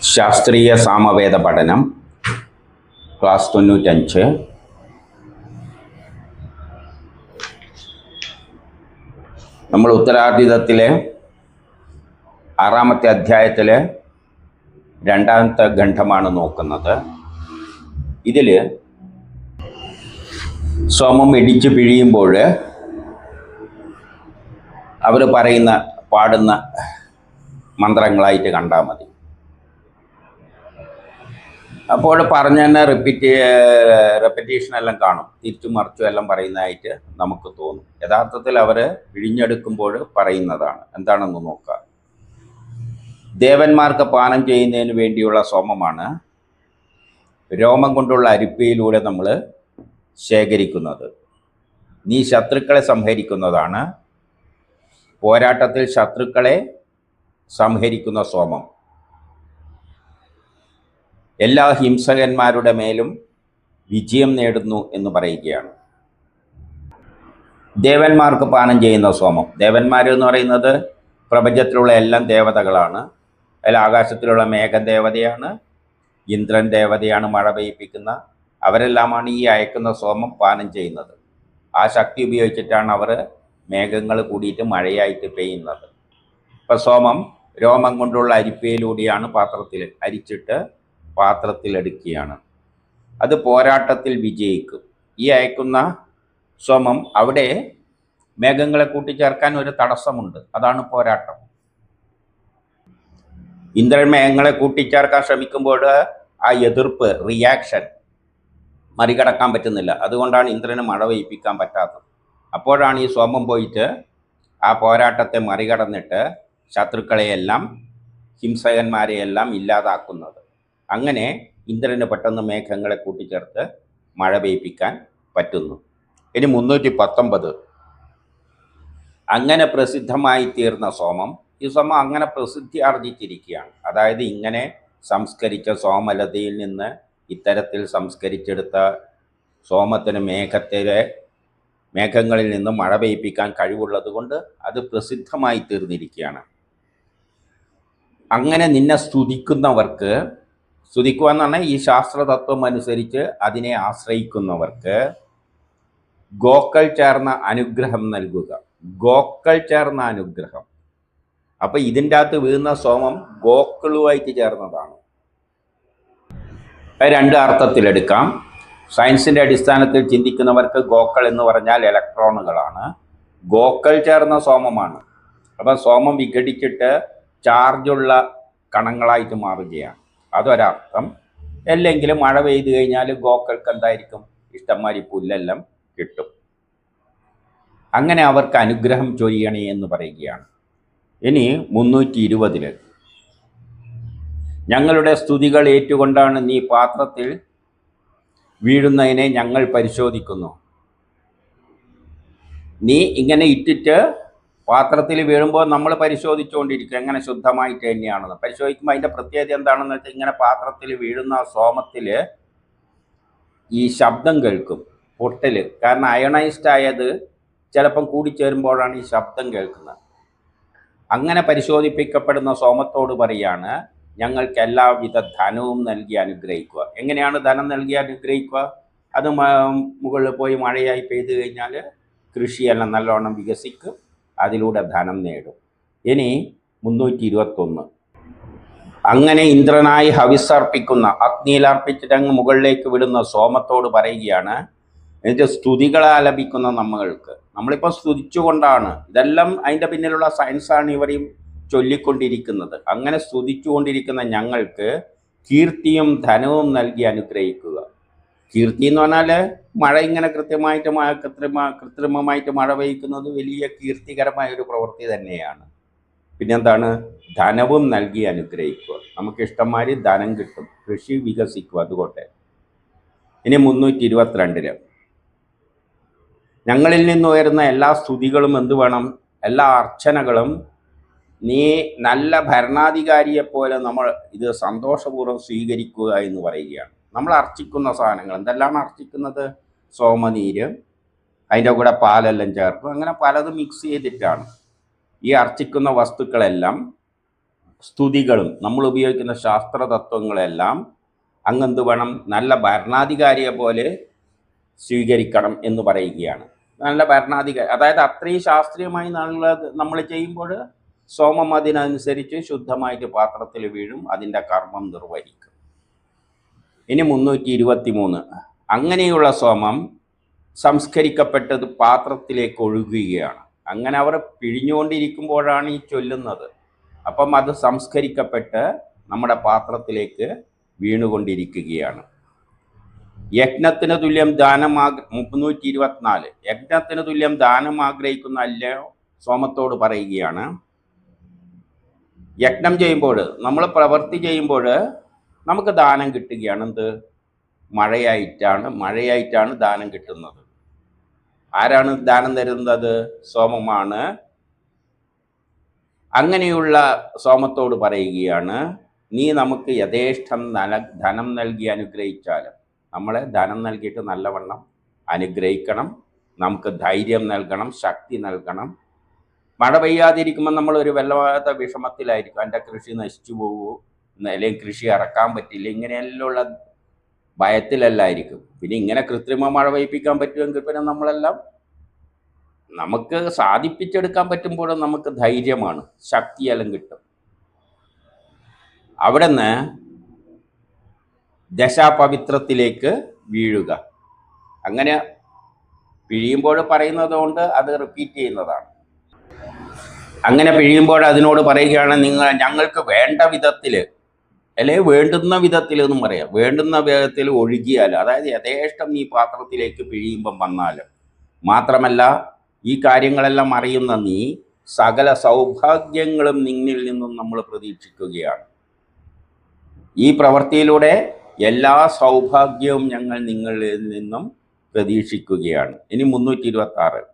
ശാസ്ത്രീയ സാമവേദ പഠനം ക്ലാസ് 95. നമ്മൾ ഉത്തരാർജിതത്തിലെ 6-ാമത്തെ അധ്യായത്തിലെ 2-ാമത്തെ ഖണ്ഡമാണ് നോക്കുന്നത്. ഇതിൽ സോമം ഇടിച്ചു പിഴിയുമ്പോൾ അവർ പാടുന്ന മന്ത്രങ്ങളായിട്ട് കണ്ടാൽ മതി. അപ്പോൾ പറഞ്ഞു തന്നെ റെപ്പിറ്റേഷൻ എല്ലാം കാണും, തിരിച്ചും മറിച്ചും എല്ലാം പറയുന്നതായിട്ട് നമുക്ക് തോന്നും. യഥാർത്ഥത്തിൽ അവർ പിഴിഞ്ഞെടുക്കുമ്പോൾ പറയുന്നതാണ്. എന്താണെന്ന് നോക്കാം. ദേവന്മാർക്ക് പാനം ചെയ്യുന്നതിന് വേണ്ടിയുള്ള സോമമാണ് രോമം കൊണ്ടുള്ള അരിപ്പയിലൂടെ നമ്മൾ ശേഖരിക്കുന്നത്. നീ ശത്രുക്കളെ സംഹരിക്കുന്നതാണ്. പോരാട്ടത്തിൽ ശത്രുക്കളെ സംഹരിക്കുന്ന സോമം എല്ലാ ഹിംസകന്മാരുടെ മേലും വിജയം നേടുന്നു എന്ന് പറയുകയാണ്. ദേവന്മാർക്ക് പാനം ചെയ്യുന്ന സോമം. ദേവന്മാർ എന്ന് പറയുന്നത് പ്രപഞ്ചത്തിലുള്ള എല്ലാം ദേവതകളാണ്. അതിൽ ആകാശത്തിലുള്ള മേഘം ദേവതയാണ്, ഇന്ദ്രൻ ദേവതയാണ്, മഴ പെയ്യിപ്പിക്കുന്ന. അവരെല്ലാമാണ് ഈ അയക്കുന്ന സോമം പാനം ചെയ്യുന്നത്. ആ ശക്തി ഉപയോഗിച്ചിട്ടാണ് അവർ മേഘങ്ങൾ കൂടിയിട്ട് മഴയായിട്ട് പെയ്യുന്നത്. ഇപ്പം സോമം രോമം കൊണ്ടുള്ള അരിപ്പയിലൂടെയാണ് പാത്രത്തിൽ അരിച്ചിട്ട് പാത്രത്തിലെടുക്കുകയാണ്. അത് പോരാട്ടത്തിൽ വിജയിക്കും. ഈ അയക്കുന്ന സോമം അവിടെ മേഘങ്ങളെ കൂട്ടിച്ചേർക്കാൻ ഒരു തടസ്സമുണ്ട്. അതാണ് പോരാട്ടം. ഇന്ദ്രൻ മേഘങ്ങളെ കൂട്ടിച്ചേർക്കാൻ ശ്രമിക്കുമ്പോൾ ആ എതിർപ്പ്, റിയാക്ഷൻ മറികടക്കാൻ പറ്റുന്നില്ല. അതുകൊണ്ടാണ് ഇന്ദ്രന് മഴ പെയ്യിപ്പിക്കാൻ പറ്റാത്തത്. അപ്പോഴാണ് ഈ സോമം പോയിട്ട് ആ പോരാട്ടത്തെ മറികടന്നിട്ട് ശത്രുക്കളെയെല്ലാം ഹിംസകന്മാരെയെല്ലാം ഇല്ലാതാക്കുന്നത്. അങ്ങനെ ഇന്ദ്രന് പെട്ടെന്ന് മേഘങ്ങളെ കൂട്ടിച്ചേർത്ത് മഴ പെയ്യിപ്പിക്കാൻ പറ്റുന്നു. ഇനി 319. അങ്ങനെ പ്രസിദ്ധമായി തീർന്ന സോമം. ഈ സോമം അങ്ങനെ പ്രസിദ്ധി ആർജിച്ചിരിക്കുകയാണ്. അതായത് ഇങ്ങനെ സംസ്കരിച്ച സോമലതയിൽ നിന്ന് ഇത്തരത്തിൽ സംസ്കരിച്ചെടുത്ത സോമത്തിന് മേഘങ്ങളിൽ നിന്ന് മഴ പെയ്യിപ്പിക്കാൻ കഴിവുള്ളത് കൊണ്ട് അത് പ്രസിദ്ധമായി തീർന്നിരിക്കുകയാണ്. അങ്ങനെ നിന്നെ സ്തുതിക്കുന്നവർക്ക്, സ്തുതിക്കുക എന്ന് പറഞ്ഞാൽ ഈ ശാസ്ത്രതത്വം അനുസരിച്ച് അതിനെ ആശ്രയിക്കുന്നവർക്ക് ഗോക്കൾ ചേർന്ന അനുഗ്രഹം നൽകുക. ഗോക്കൾ ചേർന്ന അനുഗ്രഹം. അപ്പം ഇതിൻ്റെ അകത്ത് വീഴുന്ന സോമം ഗോക്കളുമായിട്ട് ചേർന്നതാണ്. അത് 2 അർത്ഥത്തിലെടുക്കാം. സയൻസിൻ്റെ അടിസ്ഥാനത്തിൽ ചിന്തിക്കുന്നവർക്ക് ഗോക്കൾ എന്ന് പറഞ്ഞാൽ ഇലക്ട്രോണുകളാണ്. ഗോക്കൾ ചേർന്ന സോമമാണ്. അപ്പം സോമം വിഘടിച്ചിട്ട് ചാർജുള്ള കണങ്ങളായിട്ട് മാറുകയാണ്. അതൊരർത്ഥം. അല്ലെങ്കിൽ മഴ പെയ്തു കഴിഞ്ഞാൽ ഗോക്കൾക്ക് എന്തായിരിക്കും, ഇഷ്ടംമാതിരി പുല്ലെല്ലാം കിട്ടും. അങ്ങനെ അവർക്ക് അനുഗ്രഹം ചൊരിയണേ എന്ന് പറയുകയാണ്. ഇനി 320. ഞങ്ങളുടെ സ്തുതികൾ ഏറ്റുകൊണ്ടാണ് നീ പാത്രത്തിൽ വീഴുന്നതിനെ ഞങ്ങൾ പരിശോധിക്കുന്നു. നീ ഇങ്ങനെ ഇട്ടിട്ട് പാത്രത്തിൽ വീഴുമ്പോൾ നമ്മൾ പരിശോധിച്ചുകൊണ്ടിരിക്കും എങ്ങനെ ശുദ്ധമായിട്ട് തന്നെയാണെന്ന്. പരിശോധിക്കുമ്പോൾ അതിൻ്റെ പ്രത്യേകത എന്താണെന്ന് വെച്ചാൽ ഇങ്ങനെ പാത്രത്തിൽ വീഴുന്ന സോമത്തിൽ ഈ ശബ്ദം കേൾക്കും, പൊട്ടൽ. കാരണം അയണൈസ്ഡ് ആയത് ചിലപ്പം കൂടിച്ചേരുമ്പോഴാണ് ഈ ശബ്ദം കേൾക്കുന്നത്. അങ്ങനെ പരിശോധിപ്പിക്കപ്പെടുന്ന സോമത്തോട് പറയാണ്, ഞങ്ങൾക്ക് എല്ലാവിധ ധനവും നൽകി അനുഗ്രഹിക്കുക. എങ്ങനെയാണ് ധനം നൽകി അനുഗ്രഹിക്കുക? അത് മുകളിൽ പോയി മഴയായി പെയ്തു കഴിഞ്ഞാൽ കൃഷിയെല്ലാം നല്ലോണം വികസിക്കും, അതിലൂടെ ധനം നേടും. ഇനി 321. അങ്ങനെ ഇന്ദ്രനായി ഹവിസർപ്പിക്കുന്ന, അഗ്നിയിലർപ്പിച്ചിട്ട് അങ്ങ് മുകളിലേക്ക് വിടുന്ന സോമത്തോട് പറയുകയാണ്, എന്നിട്ട് സ്തുതികളെ ആലപിക്കുന്ന നമ്മളിപ്പോൾ സ്തുതിച്ചുകൊണ്ടാണ്, ഇതെല്ലാം അതിൻ്റെ പിന്നിലുള്ള സയൻസാണ് ഇവരെയും ചൊല്ലിക്കൊണ്ടിരിക്കുന്നത്. അങ്ങനെ സ്തുതിച്ചുകൊണ്ടിരിക്കുന്ന ഞങ്ങൾക്ക് കീർത്തിയും ധനവും നൽകി അനുഗ്രഹിക്കുക. കീർത്തി എന്ന് പറഞ്ഞാൽ മഴ ഇങ്ങനെ കൃത്രിമമായിട്ട് മഴ പെയ്ക്കുന്നത് വലിയ കീർത്തികരമായ ഒരു പ്രവൃത്തി തന്നെയാണ്. പിന്നെന്താണ്? ധനവും നൽകി അനുഗ്രഹിക്കുക. നമുക്ക് ഇഷ്ടംമാതിരി ധനം കിട്ടും, കൃഷി വികസിക്കും. അതുകൊണ്ട് ഇനി 322. ഞങ്ങളിൽ നിന്ന് ഉയരുന്ന എല്ലാ സ്തുതികളും എന്ത് വേണം? എല്ലാ അർച്ചനകളും നീ നല്ല ഭരണാധികാരിയെപ്പോലെ നമ്മൾ ഇത് സന്തോഷപൂർവ്വം സ്വീകരിക്കുക എന്ന് പറയുകയാണ്. നമ്മൾ അർച്ചിക്കുന്ന സാധനങ്ങൾ എന്തെല്ലാം അർച്ചിക്കുന്നത്? സോമനീര്, അതിൻ്റെ കൂടെ പാലെല്ലാം ചേർക്കും. അങ്ങനെ പലതും മിക്സ് ചെയ്തിട്ടാണ് ഈ അർച്ചിക്കുന്ന വസ്തുക്കളെല്ലാം സ്തുതികളും നമ്മൾ ഉപയോഗിക്കുന്ന ശാസ്ത്ര തത്വങ്ങളെല്ലാം അങ്ങെന്ത് വേണം, നല്ല ഭരണാധികാരിയെ പോലെ സ്വീകരിക്കണം എന്ന് പറയുകയാണ്. നല്ല ഭരണാധികാരി, അതായത് അത്രയും ശാസ്ത്രീയമായി നമ്മൾ ചെയ്യുമ്പോൾ സോമം അതിനനുസരിച്ച് ശുദ്ധമായിട്ട് പാത്രത്തിൽ വീഴും, അതിൻ്റെ കർമ്മം നിർവഹിക്കും. ഇനി 323, അങ്ങനെയുള്ള സോമം സംസ്കരിക്കപ്പെട്ടത് പാത്രത്തിലേക്ക് ഒഴുകുകയാണ്. അങ്ങനെ അവർ പിഴിഞ്ഞുകൊണ്ടിരിക്കുമ്പോഴാണ് ഈ ചൊല്ലുന്നത്. അപ്പം അത് സംസ്കരിക്കപ്പെട്ട് നമ്മുടെ പാത്രത്തിലേക്ക് വീണുകൊണ്ടിരിക്കുകയാണ്. യജ്ഞത്തിന് തുല്യം ദാനം 324, യജ്ഞത്തിന് തുല്യം ദാനം ആഗ്രഹിക്കുന്ന അല്ലയോ സോമത്തോട് പറയുകയാണ്. യജ്ഞം ചെയ്യുമ്പോൾ, നമ്മൾ പ്രവൃത്തി ചെയ്യുമ്പോൾ നമുക്ക് ദാനം കിട്ടുകയാണ്. എന്ത്? മഴയായിട്ടാണ് ദാനം കിട്ടുന്നത്. ആരാണ് ദാനം തരുന്നത്? സോമമാണ്. അങ്ങനെയുള്ള സോമത്തോട് പറയുകയാണ്, നീ നമുക്ക് യഥേഷ്ടം ധനം നൽകി അനുഗ്രഹിച്ചാലും, നമ്മളെ ധനം നൽകിയിട്ട് നല്ലവണ്ണം അനുഗ്രഹിക്കണം, നമുക്ക് ധൈര്യം നൽകണം, ശക്തി നൽകണം. മഴ പെയ്യാതിരിക്കുമ്പോൾ നമ്മളൊരു വല്ലാത്ത വിഷമത്തിലായിരിക്കും, എൻ്റെ കൃഷി നശിച്ചു പോകുമോ, അല്ലെങ്കിൽ കൃഷി ഇറക്കാൻ പറ്റില്ല, ഇങ്ങനെയെല്ലാമുള്ള ഭയത്തിലല്ലായിരിക്കും. പിന്നെ ഇങ്ങനെ കൃത്രിമ മഴ പെയ്യിപ്പിക്കാൻ പറ്റുമെങ്കിൽ പിന്നെ നമ്മളെല്ലാം നമുക്ക് സാധിപ്പിച്ചെടുക്കാൻ പറ്റുമ്പോഴും നമുക്ക് ധൈര്യമാണ്, ശക്തിയെല്ലാം കിട്ടും. അവിടെ നിന്ന് ദശാപവിത്രത്തിലേക്ക് വീഴുക. അങ്ങനെ പിഴിയുമ്പോൾ പറയുന്നത് കൊണ്ട് അത് റിപ്പീറ്റ് ചെയ്യുന്നതാണ്. അങ്ങനെ പിഴിയുമ്പോൾ അതിനോട് പറയുകയാണ്, ഞങ്ങൾക്ക് വേണ്ട വിധത്തിൽ, അല്ലെങ്കിൽ വേണ്ടുന്ന വിധത്തിൽ എന്നും പറയാം, വേണ്ടുന്ന വിധത്തിൽ ഒഴുകിയാൽ, അതായത് യഥേഷ്ടം ഈ പാത്രത്തിലേക്ക് പിഴിയുമ്പം വന്നാൽ, മാത്രമല്ല ഈ കാര്യങ്ങളെല്ലാം അറിയുന്ന നീ സകല സൗഭാഗ്യങ്ങളും നിന്നിൽ നിന്നും നമ്മൾ പ്രതീക്ഷിക്കുകയാണ്. ഈ പ്രവൃത്തിയിലൂടെ എല്ലാ സൗഭാഗ്യവും ഞങ്ങൾ നിങ്ങളിൽ നിന്നും പ്രതീക്ഷിക്കുകയാണ്. ഇനി 326,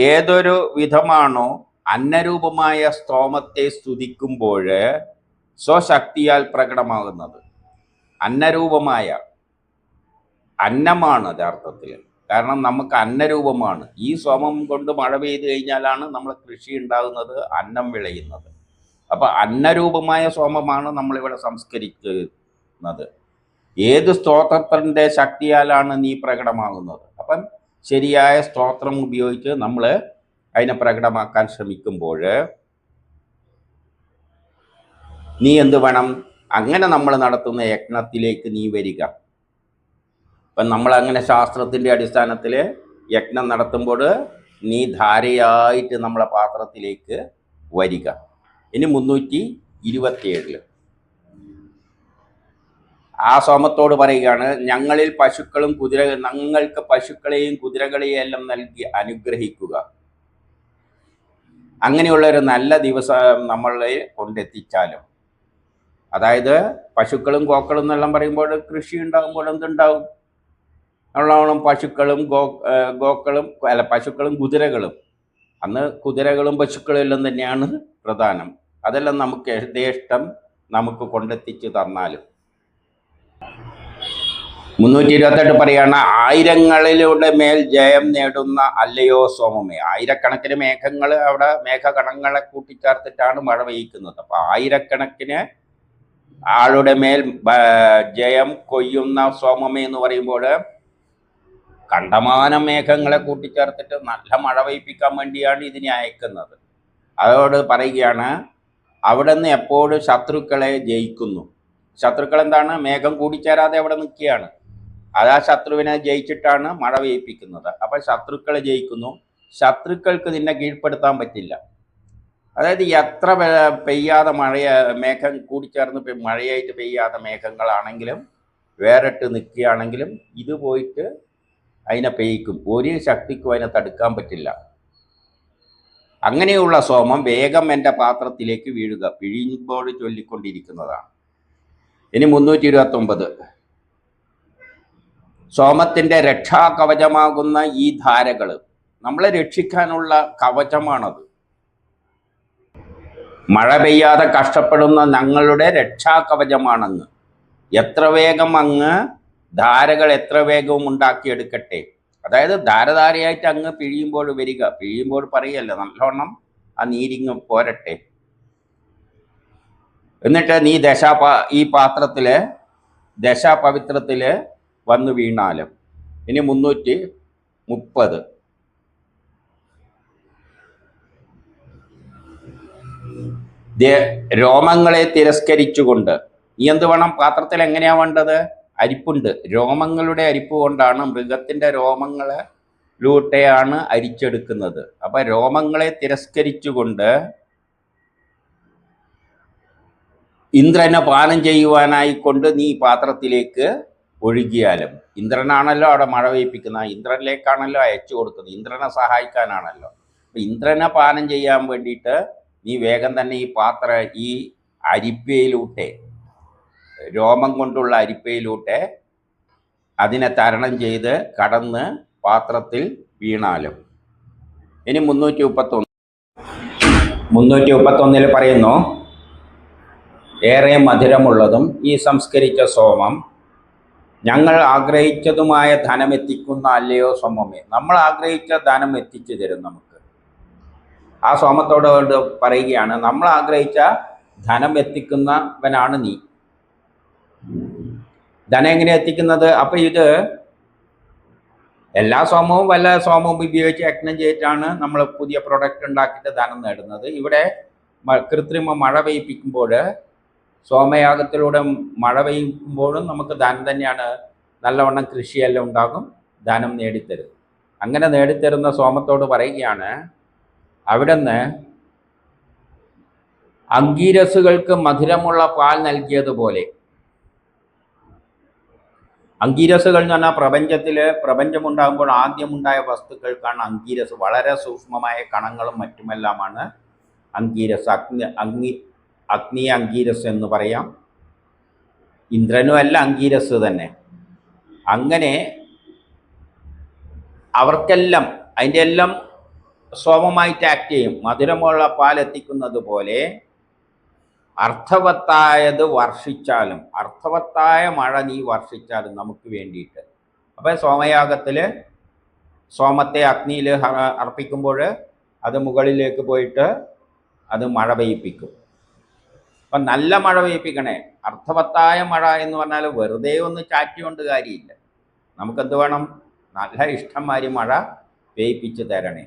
ഏതൊരു വിധമാണോ അന്നരൂപമായ സ്തോമത്തെ സ്തുതിക്കുമ്പോൾ സ്വശക്തിയാൽ പ്രകടമാകുന്നത്. അന്നരൂപമായ, അന്നമാണ് യഥാർത്ഥത്തിൽ, കാരണം നമുക്ക് അന്നരൂപമാണ്. ഈ സോമം കൊണ്ട് മഴ പെയ്തു കഴിഞ്ഞാലാണ് നമ്മൾ കൃഷി ഉണ്ടാകുന്നത്, അന്നം വിളയുന്നത്. അപ്പം അന്നരൂപമായ സോമമാണ് നമ്മളിവിടെ സംസ്കരിക്കുന്നത്. ഏത് സ്തോത്രത്തിൻ്റെ ശക്തിയാലാണ് നീ പ്രകടമാകുന്നത്? അപ്പം ശരിയായ സ്തോത്രം ഉപയോഗിച്ച് നമ്മൾ അതിനെ പ്രകടമാക്കാൻ ശ്രമിക്കുമ്പോൾ നീ എന്ത് വേണം? അങ്ങനെ നമ്മൾ നടത്തുന്ന യജ്ഞത്തിലേക്ക് നീ വരിക. ഇപ്പം നമ്മളങ്ങനെ ശാസ്ത്രത്തിൻ്റെ അടിസ്ഥാനത്തിൽ യജ്ഞം നടത്തുമ്പോൾ നീ ധാരയായിട്ട് നമ്മളെ പാത്രത്തിലേക്ക് വരിക. ഇനി 327, ആ സോമത്തോട് പറയുകയാണ്, ഞങ്ങൾക്ക് പശുക്കളെയും കുതിരകളെയും എല്ലാം നൽകി അനുഗ്രഹിക്കുക. അങ്ങനെയുള്ള ഒരു നല്ല ദിവസം നമ്മളെ കൊണ്ടെത്തിച്ചാലും, അതായത് പശുക്കളും ഗോക്കളും എന്നെല്ലാം പറയുമ്പോൾ കൃഷി ഉണ്ടാകുമ്പോൾ എന്തുണ്ടാവും? നല്ലോണം പശുക്കളും പശുക്കളും കുതിരകളും, അന്ന് കുതിരകളും പശുക്കളും എല്ലാം തന്നെയാണ് പ്രധാനം. അതെല്ലാം നമുക്ക് യഥേഷ്ടം നമുക്ക് കൊണ്ടെത്തിച്ച് തന്നാലും. 328 പറയാണ്, ആയിരങ്ങളിലൂടെ മേൽ ജയം നേടുന്ന അല്ലയോ സോമമേ. ആയിരക്കണക്കിന് മേഘങ്ങൾ, അവിടെ മേഘകണങ്ങളെ കൂട്ടിച്ചേർത്തിട്ടാണ് മഴ പെയ്യിക്കുന്നത്. അപ്പൊ ആയിരക്കണക്കിന് ആളുടെ മേൽ ജയം കൊയ്യുന്ന സോമമേ എന്ന് പറയുമ്പോൾ കണ്ടമാനം മേഘങ്ങളെ കൂട്ടിച്ചേർത്തിട്ട് നല്ല മഴ പെയ്യിപ്പിക്കാൻ വേണ്ടിയാണ് ഇതിനെ അയക്കുന്നത്. അതോട് പറയുകയാണ്, അവിടെ നിന്ന് എപ്പോഴും ശത്രുക്കളെ ജയിക്കുന്നു. ശത്രുക്കൾ എന്താണ്? മേഘം കൂടിച്ചേരാതെ അവിടെ നിൽക്കുകയാണ്. അത് ആ ശത്രുവിനെ ജയിച്ചിട്ടാണ് മഴ പെയ്യിപ്പിക്കുന്നത്. അപ്പം ശത്രുക്കളെ ജയിക്കുന്നു. ശത്രുക്കൾക്ക് നിന്നെ കീഴ്പ്പെടുത്താൻ പറ്റില്ല. അതായത് എത്ര പെയ്യാതെ മേഘം കൂടിച്ചേർന്ന് മഴയായിട്ട് പെയ്യാതെ മേഘങ്ങളാണെങ്കിലും വേറിട്ട് നിൽക്കുകയാണെങ്കിലും ഇത് പോയിട്ട് അതിനെ പെയ്യിക്കും. ഒരു ശക്തിക്കും അതിനെ തടുക്കാൻ പറ്റില്ല. അങ്ങനെയുള്ള സോമം വേഗം എൻ്റെ പാത്രത്തിലേക്ക് വീഴുക, പിഴിയുമ്പോൾ ചൊല്ലിക്കൊണ്ടിരിക്കുന്നതാണ്. ഇനി 329, സോമത്തിൻ്റെ രക്ഷാകവചമാകുന്ന ഈ ധാരകൾ നമ്മളെ രക്ഷിക്കാനുള്ള കവചമാണത്. മഴ പെയ്യാതെ കഷ്ടപ്പെടുന്ന ഞങ്ങളുടെ രക്ഷാകവചമാണങ്ങ്. എത്ര വേഗം അങ്ങ് ധാരകൾ എത്ര വേഗവും ഉണ്ടാക്കിയെടുക്കട്ടെ. അതായത് ധാരധാരയായിട്ട് അങ്ങ് പിഴിയുമ്പോൾ വരിക, പിഴിയുമ്പോൾ പറയല്ല, നല്ലോണം ആ നീരിങ്ങ് പോരട്ടെ. എന്നിട്ട് നീ ഈ പാത്രത്തില് ദശാപവിത്രത്തില് വന്നു വീണാലും. ഇനി 330. രോമങ്ങളെ തിരസ്കരിച്ചുകൊണ്ട്. നീ എന്ത് വേണം? പാത്രത്തിൽ എങ്ങനെയാ വേണ്ടത്? അരിപ്പുണ്ട്. രോമങ്ങളുടെ അരിപ്പ് കൊണ്ടാണ്, മൃഗത്തിന്റെ രോമങ്ങളിലൂടെയാണ് അരിച്ചെടുക്കുന്നത്. അപ്പൊ രോമങ്ങളെ തിരസ്കരിച്ചുകൊണ്ട് ഇന്ദ്രനെ പാനം ചെയ്യുവാനായിക്കൊണ്ട് നീ പാത്രത്തിലേക്ക് ഒഴുകിയാലും. ഇന്ദ്രനാണല്ലോ അവിടെ മഴ പെയ്പ്പിക്കുന്ന, ഇന്ദ്രനിലേക്കാണല്ലോ അയച്ചു കൊടുക്കുന്നത്, ഇന്ദ്രനെ സഹായിക്കാനാണല്ലോ. അപ്പൊ ഇന്ദ്രനെ പാനം ചെയ്യാൻ വേണ്ടിയിട്ട് നീ വേഗം തന്നെ ഈ അരിപ്പയിലൂടെ, രോമം കൊണ്ടുള്ള അരിപ്പയിലൂടെ അതിനെ തരണം ചെയ്ത് കടന്ന് പാത്രത്തിൽ വീണാലും. ഇനി 331 പറയുന്നു, ഏറെ മധുരമുള്ളതും ഈ സംസ്കരിച്ച സോമം ഞങ്ങൾ ആഗ്രഹിച്ചതുമായ ധനം എത്തിക്കുന്ന അല്ലയോ സോമമേ. നമ്മൾ ആഗ്രഹിച്ച ധനം എത്തിച്ചു തരും നമുക്ക്. ആ സോമത്തോട് പറയുകയാണ്, നമ്മൾ ആഗ്രഹിച്ച ധനം എത്തിക്കുന്നവനാണ് നീ. ധനം എങ്ങനെ എത്തിക്കുന്നത്? അപ്പൊ ഇത് എല്ലാ സോമവും വല്ല സോമവും ഉപയോഗിച്ച് യജ്ഞം ചെയ്തിട്ടാണ് നമ്മൾ പുതിയ പ്രൊഡക്റ്റ് ഉണ്ടാക്കിയിട്ട് ധനം നേടുന്നത്. ഇവിടെ കൃത്രിമ മഴ പെയ്യിപ്പിക്കുമ്പോൾ, സോമയാഗത്തിലൂടെ മഴ പെയ്യുമ്പോഴും നമുക്ക് ധനം തന്നെയാണ്. നല്ലവണ്ണം കൃഷിയെല്ലാം ഉണ്ടാകും, ധനം നേടിത്തരും. അങ്ങനെ നേടിത്തരുന്ന സോമത്തോട് പറയുകയാണ്, അവിടുന്ന് അങ്കീരസുകൾക്ക് മധുരമുള്ള പാൽ നൽകിയതുപോലെ. അങ്കീരസുകൾ എന്ന് പറഞ്ഞാൽ പ്രപഞ്ചമുണ്ടാകുമ്പോൾ ആദ്യമുണ്ടായ വസ്തുക്കൾക്കാണ് അങ്കീരസ്. വളരെ സൂക്ഷ്മമായ കണങ്ങളും മറ്റുമെല്ലാമാണ് അങ്കീരസ്. അഗ്നി അങ്കീരസ് എന്ന് പറയാം. ഇന്ദ്രനുമല്ല, അങ്കീരസ് തന്നെ. അങ്ങനെ അവർക്കെല്ലാം അതിൻ്റെ എല്ലാം സോമമായിട്ട് ആക്ട് ചെയ്യും. മധുരമുള്ള പാൽ എത്തിക്കുന്നത് പോലെ അർത്ഥവത്തായത് വർഷിച്ചാലും, അർത്ഥവത്തായ മഴ നീ വർഷിച്ചാലും നമുക്ക് വേണ്ടിയിട്ട്. അപ്പം സോമയാഗത്തിൽ സോമത്തെ അഗ്നിയിൽ അർപ്പിക്കുമ്പോൾ അത് മുകളിലേക്ക് പോയിട്ട് അത് മഴ പെയ്യിപ്പിക്കും. അപ്പം നല്ല മഴ പെയ്യിപ്പിക്കണേ. അർത്ഥവത്തായ മഴ എന്ന് പറഞ്ഞാൽ വെറുതെ ഒന്ന് ചാറ്റിക്കൊണ്ട് കാര്യമില്ല. നമുക്കെന്ത് വേണം? നല്ല ഇഷ്ടംമാതിരി മഴ പെയ്യിപ്പിച്ച് തരണേ.